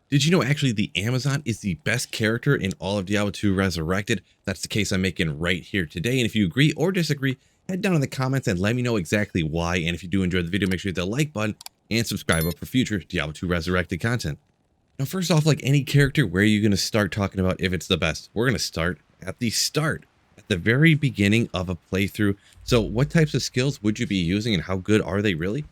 Did you know actually the Amazon is the best character in all of Diablo 2 Resurrected? That's the case I'm making right here today. And if you agree or disagree, head down in the comments and let me know exactly why. And if you do enjoy the video, make sure you hit the like button and subscribe up for future Diablo 2 Resurrected content. Now, first off, like any character, where are you going to start talking about if it's the best? We're going to start at the start, at the very beginning of a playthrough. So what types of skills would you be using and how good are they really?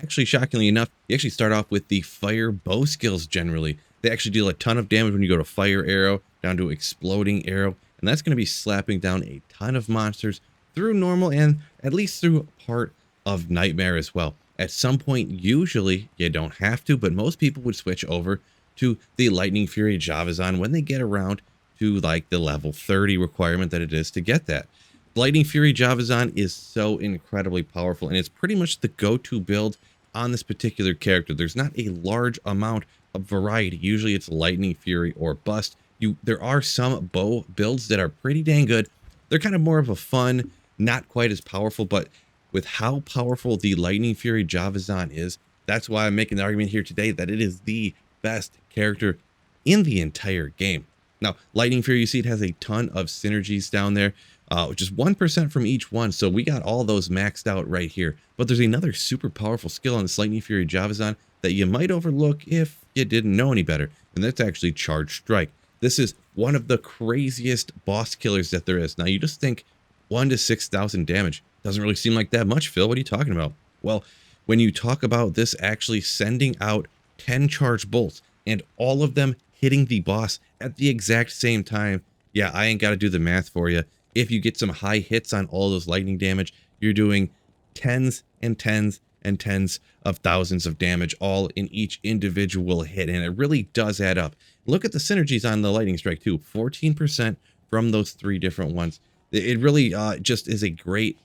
Actually, shockingly enough, you actually start off with the fire bow skills generally. They actually deal a ton of damage when you go to fire arrow down to exploding arrow. And that's going to be slapping down a ton of monsters through normal and at least through part of nightmare as well. At some point, usually, you don't have to, but most people would switch over to the Lightning Fury Javazan when they get around to like the level 30 requirement that it is to get that. Lightning Fury Javazan is so incredibly powerful, and it's pretty much the go-to build on this particular character. There's not a large amount of variety. Usually it's Lightning Fury or bust. There are some bow builds that are pretty dang good. They're kind of more of a fun, not quite as powerful, but with how powerful the Lightning Fury Javazan is, that's why I'm making the argument here today that it is the best character in the entire game. Now, Lightning Fury, you see it has a ton of synergies down there, just 1% from each one. So we got all those maxed out right here. But there's another super powerful skill on this Lightning Fury Javazan that you might overlook if you didn't know any better. And that's actually Charge Strike. This is one of the craziest boss killers that there is. Now, you just think 1 to 6,000 damage. Doesn't really seem like that much, Phil. What are you talking about? Well, when you talk about this actually sending out 10 charge bolts and all of them hitting the boss at the exact same time, yeah, I ain't got to do the math for you. If you get some high hits on all those lightning damage, you're doing tens and tens and tens of thousands of damage all in each individual hit, and it really does add up. Look at the synergies on the lightning strike too, 14% from those 3 different ones. It really just is a great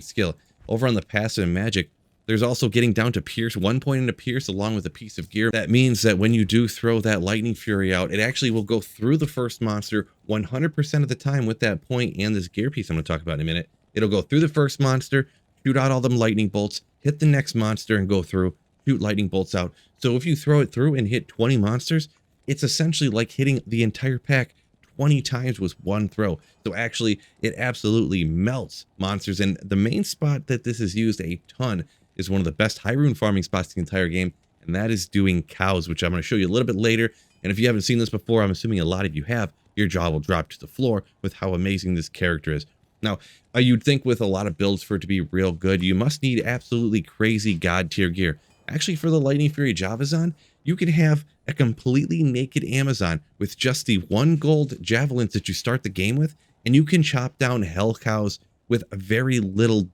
skill. Over on the passive magic, there's also getting down to pierce, 1 point into pierce along with a piece of gear. That means that when you do throw that lightning fury out, it actually will go through the first monster 100% of the time with that point and this gear piece I'm going to talk about in a minute. It'll go through the first monster, shoot out all them lightning bolts, hit the next monster and go through, shoot lightning bolts out. So if you throw it through and hit 20 monsters, it's essentially like hitting the entire pack 20 times with one throw. So actually, it absolutely melts monsters. And the main spot that this is used a ton is one of the best high rune farming spots in the entire game, and that is doing cows, which I'm going to show you a little bit later. And if you haven't seen this before, I'm assuming a lot of you have, your jaw will drop to the floor with how amazing this character is. Now, you'd think with a lot of builds for it to be real good, you must need absolutely crazy god tier gear. Actually, for the Lightning Fury Javazan, you can have a completely naked Amazon with just the 1 gold javelins that you start the game with, and you can chop down hell cows with very little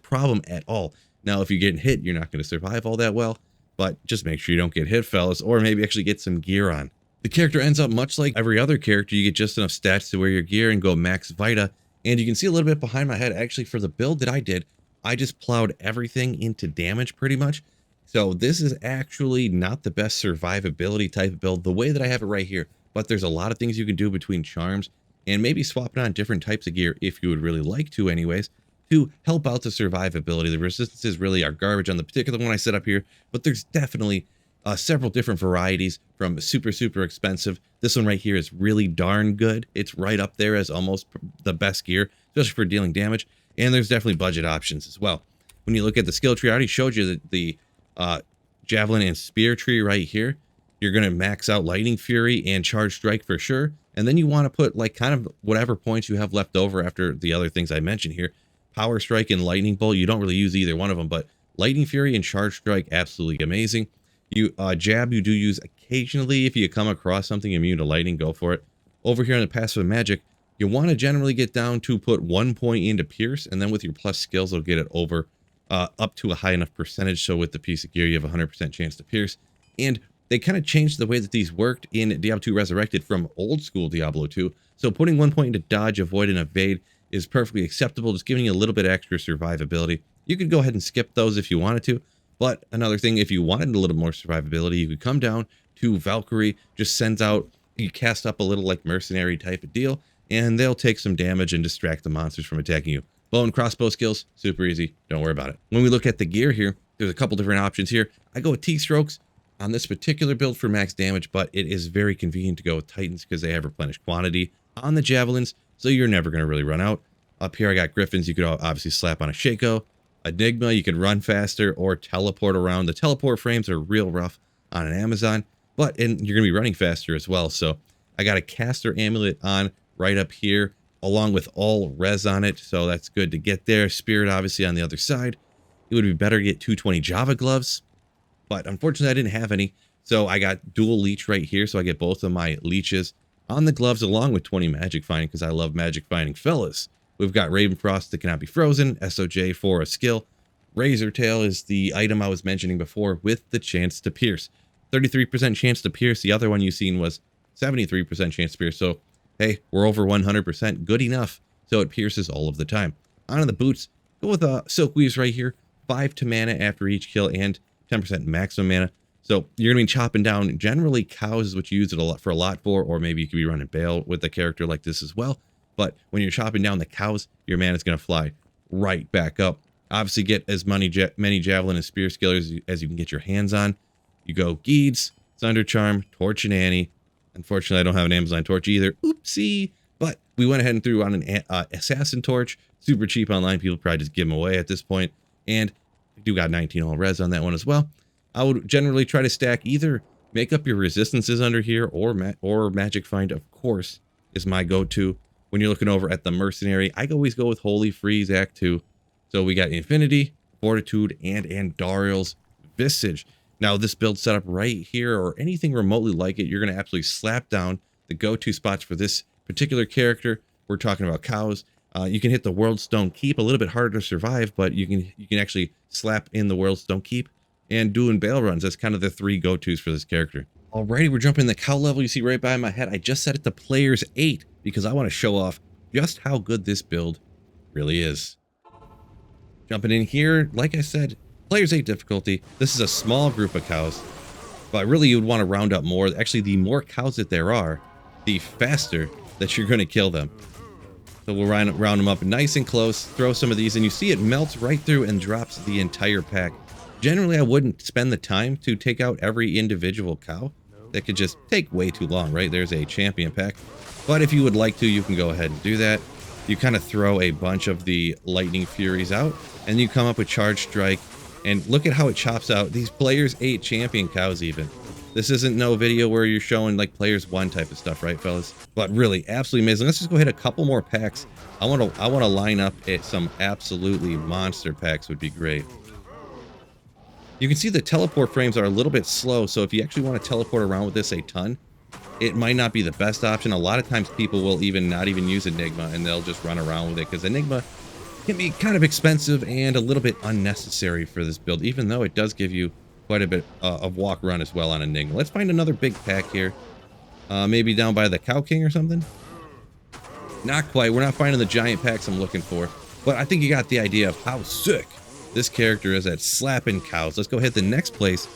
problem at all. Now, if you get hit, you're not going to survive all that well, but just make sure you don't get hit, fellas, or maybe actually get some gear on. The character ends up much like every other character. You get just enough stats to wear your gear and go max Vita. And you can see a little bit behind my head, actually, for the build that I did, I just plowed everything into damage pretty much. So this is actually not the best survivability type of build the way that I have it right here, but there's a lot of things you can do between charms and maybe swapping on different types of gear if you would really like to anyways, to help out the survivability. The resistances really are garbage on the particular one I set up here, but there's definitely several different varieties from super expensive. This one right here is really darn good. It's right up there as almost the best gear, especially for dealing damage. And there's definitely budget options as well. When you look at the skill tree, I already showed you that the javelin and spear tree right here. You're going to max out Lightning Fury and Charge Strike for sure. And then you want to put like kind of whatever points you have left over after the other things I mentioned here. Power Strike and Lightning Bolt, you don't really use either one of them, but Lightning Fury and Charge Strike, absolutely amazing. You jab, you do use occasionally if you come across something immune to lightning, go for it. Over here on the passive magic, you want to generally get down to put 1 point into pierce, and then with your plus skills, it'll get it over up to a high enough percentage. So with the piece of gear, you have a 100% chance to pierce. And they kind of changed the way that these worked in Diablo 2 Resurrected from old school Diablo 2. So putting 1 point into dodge, avoid, and evade is perfectly acceptable, just giving you a little bit extra survivability. You could go ahead and skip those if you wanted to. But another thing, if you wanted a little more survivability, you could come down to Valkyrie, just sends out, you cast up a little like mercenary type of deal, and they'll take some damage and distract the monsters from attacking you. Bow and crossbow skills, super easy. Don't worry about it. When we look at the gear here, there's a couple different options here. I go with T-strokes. on this particular build for max damage, but it is very convenient to go with Titans because they have replenished quantity on the Javelins, so you're never going to really run out. Up here I got Griffins. You could obviously slap on a Shaco. Enigma, you can run faster or teleport around. The teleport frames are real rough on an Amazon, and you're going to be running faster as well. So I got a caster amulet on right up here, along with all res on it, so that's good to get there. Spirit obviously on the other side. It would be better to get 220 Java gloves, but unfortunately I didn't have any, so I got dual leech right here, so I get both of my leeches on the gloves along with 20 magic finding because I love magic finding, fellas. We've got Raven Frost that cannot be frozen, SOJ for a skill. Razor Tail is the item I was mentioning before with the chance to pierce. 33% chance to pierce. The other one you seen was 73% chance to pierce. So, hey, we're over 100%. Good enough. So it pierces all of the time. On the boots, go with Silk Weaves right here. 5 to mana after each kill and 10% maximum mana. So you're going to be chopping down. Generally, cows is what you use it for a lot for, or maybe you could be running Baal with a character like this as well. But when you're chopping down the cows, your mana is going to fly right back up. Obviously, get as many Javelin and Spear Skillers as you can get your hands on. You go Geeds, Thunder Charm, Torch, and Annie. Unfortunately, I don't have an Amazon Torch either. Oopsie. But we went ahead and threw on an Assassin Torch. Super cheap online. People probably just give them away at this point. And I do got 19 all res on that one as well. I would generally try to stack either make up your resistances under here or Magic Find, of course, is my go-to. When you're looking over at the Mercenary, I always go with Holy Freeze Act 2. So we got Infinity, Fortitude, and Andariel's Visage. Now this build setup right here, or anything remotely like it, you're going to absolutely slap down the go-to spots for this particular character. We're talking about cows. You can hit the Worldstone Keep, a little bit harder to survive, but you can actually slap in the Worldstone Keep and doing Baal runs. That's kind of the 3 go-tos for this character. Alrighty, we're jumping the cow level you see right by my head. I just set it to players 8 because I want to show off just how good this build really is. Jumping in here, like I said, players 8 difficulty. This is a small group of cows, but really you would want to round up more. Actually, the more cows that there are, the faster that you're going to kill them. So we'll round them up nice and close, throw some of these, and you see it melts right through and drops the entire pack. Generally, I wouldn't spend the time to take out every individual cow. That could just take way too long, right? There's a champion pack. But if you would like to, you can go ahead and do that. You kind of throw a bunch of the Lightning Furies out, and you come up with Charge Strike, and look at how it chops out these players 8 champion cows even. This isn't no video where you're showing like players 1 type of stuff, right, fellas? But really, absolutely amazing. Let's just go hit a couple more packs. I want to line up at some absolutely monster packs would be great. You can see the teleport frames are a little bit slow, so if you actually want to teleport around with this a ton, it might not be the best option. A lot of times people will not even use Enigma, and they'll just run around with it, because Enigma can be kind of expensive and a little bit unnecessary for this build, even though it does give you quite a bit of walk run as well on Enigma. Let's find another big pack here. Maybe down by the Cow King or something? Not quite. We're not finding the giant packs I'm looking for, but I think you got the idea of how sick this character is at slapping cows. Let's go hit the next place.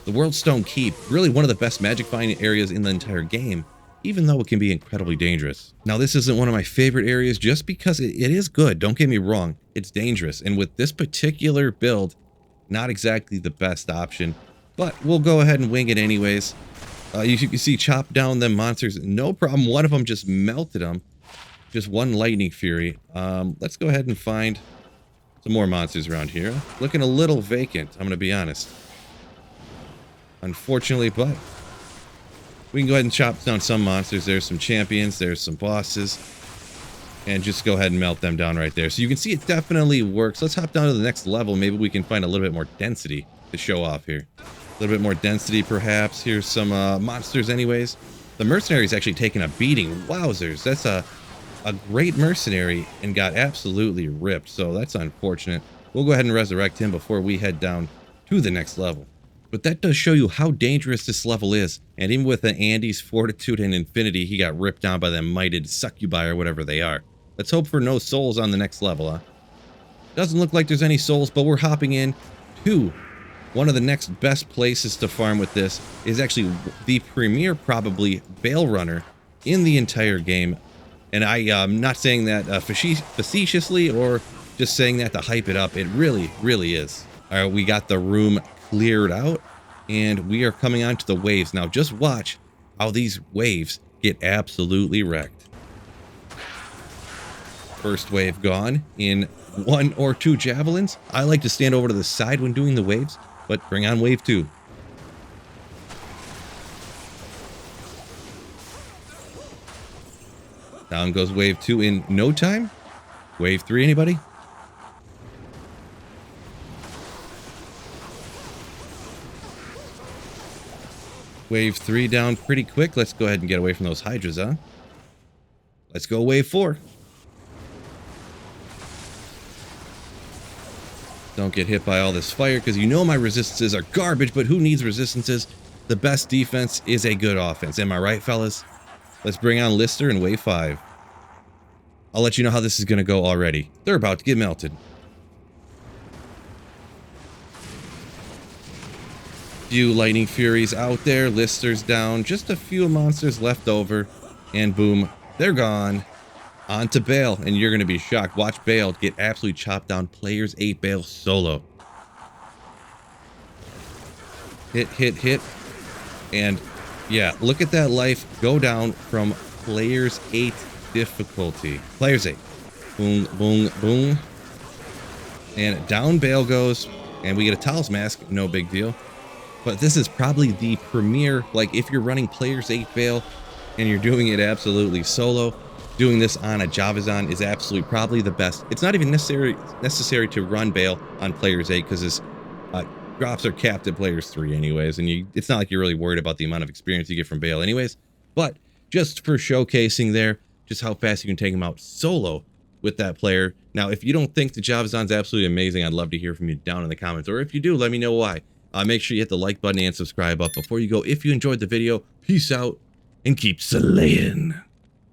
The Worldstone Keep, really one of the best magic finding areas in the entire game, even though it can be incredibly dangerous. Now, this isn't one of my favorite areas just because it is good. Don't get me wrong. It's dangerous. And with this particular build, not exactly the best option, but we'll go ahead and wing it anyways. You can see chop down them monsters. No problem. One of them just melted them. Just one Lightning Fury. Let's go ahead and find some more monsters around here. Looking a little vacant, I'm going to be honest. Unfortunately, but we can go ahead and chop down some monsters. There's some champions, there's some bosses, and just go ahead and melt them down right there. So you can see it definitely works. Let's hop down to the next level. Maybe we can find a little bit more density to show off here. A little bit more density, perhaps. Here's some monsters anyways. The mercenary's actually taking a beating. Wowzers, that's a great mercenary and got absolutely ripped, so that's unfortunate. We'll go ahead and resurrect him before we head down to the next level. But that does show you how dangerous this level is, and even with the Andy's Fortitude and Infinity, he got ripped down by them mighted succubi or whatever they are. Let's hope for no souls on the next level, huh? Doesn't look like there's any souls, but we're hopping in to one of the next best places to farm with this. Is actually the premier, probably, Baal runner in the entire game. And I'm not saying that facetiously or just saying that to hype it up. It really, really is. All right, we got the room cleared out. And we are coming on to the waves. Now just watch how these waves get absolutely wrecked. First wave gone in 1 or 2 javelins. I like to stand over to the side when doing the waves, but bring on wave 2. Down goes wave 2 in no time. Wave 3, anybody? Wave 3 down pretty quick. Let's go ahead and get away from those hydras, huh? Let's go wave 4. Don't get hit by all this fire, because you know my resistances are garbage, but who needs resistances? The best defense is a good offense. Am I right, fellas? Let's bring on Lister in wave 5. I'll let you know how this is going to go already. They're about to get melted. Few lightning furies out there. Lister's down. Just a few monsters left over. And boom, they're gone. On to Baal, and you're going to be shocked. Watch Baal get absolutely chopped down. Players 8 Baal solo. Hit, hit, hit. And yeah, look at that life go down from players 8 difficulty. Players 8. Boom, boom, boom. And down Baal goes. And we get a Talis Mask. No big deal. But this is probably the premier, like if you're running players 8 Baal and you're doing it absolutely solo, doing this on a Javazan is absolutely probably the best. It's not even necessary to run Baal on players 8 because his drops are capped at players 3 anyways, and it's not like you're really worried about the amount of experience you get from Baal anyways. But just for showcasing there, just how fast you can take him out solo with that player. Now, if you don't think the Javazan's absolutely amazing, I'd love to hear from you down in the comments, or if you do, let me know why. Make sure you hit the like button and subscribe up before you go. If you enjoyed the video, peace out and keep slaying.